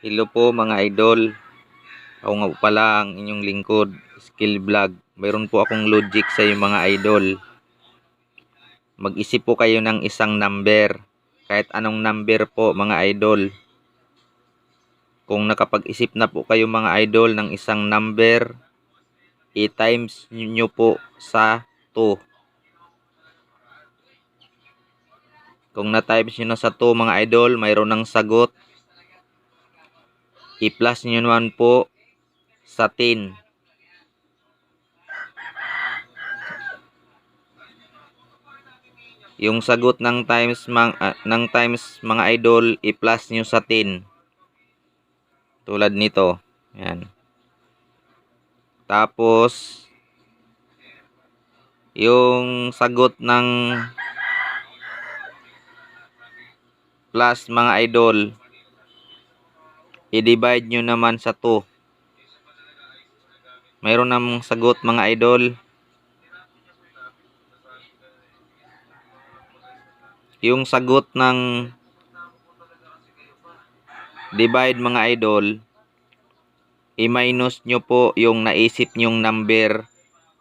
Hello po mga idol. Ako nga po pala ang inyong lingkod, Skill Vlog. Mayroon po akong logic sa iyo mga idol. Mag-isip po kayo ng isang number. Kahit anong number po mga idol. Kung nakapag-isip na po kayo mga idol ng isang number, i-times nyo po sa 2. Kung na-times nyo na sa 2 mga idol, mayroon ng sagot. I-plus nyo naman po sa 10. Yung sagot ng times mga idol, i-plus nyo sa 10. Tulad nito. Yan. Tapos yung sagot ng plus mga idol, i-divide nyo naman sa 2. Mayroon namang sagot mga idol. Yung sagot ng divide mga idol, i-minus nyo po yung naisip nyong number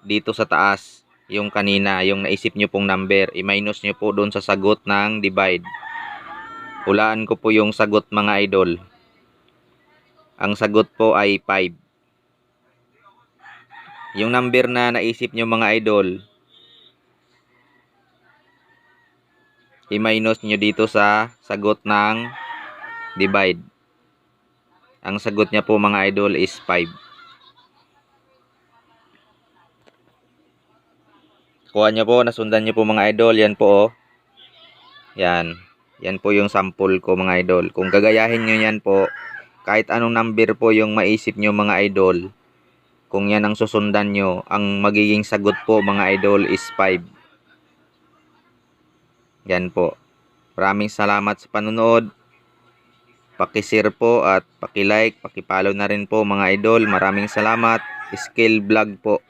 dito sa taas. Yung kanina, yung naisip nyo pong number, i-minus nyo po doon sa sagot ng divide. Hulaan ko po yung sagot mga idol. Ang sagot po ay 5. Yung number na naisip nyo mga idol, i-minus nyo dito sa sagot ng divide. Ang sagot niya po mga idol is 5. Kuha nyo po, nasundan nyo po mga idol. Yan po oh. Yan. Yan po yung sample ko mga idol. Kung gagayahin nyo yan po, kahit anong number po yung maisip nyo mga idol, kung yan ang susundan nyo, ang magiging sagot po mga idol is 5. Yan po. Maraming salamat sa panonood. Paki-share po at paki-like, paki-follow na rin po mga idol. Maraming salamat. Skill Vlog po.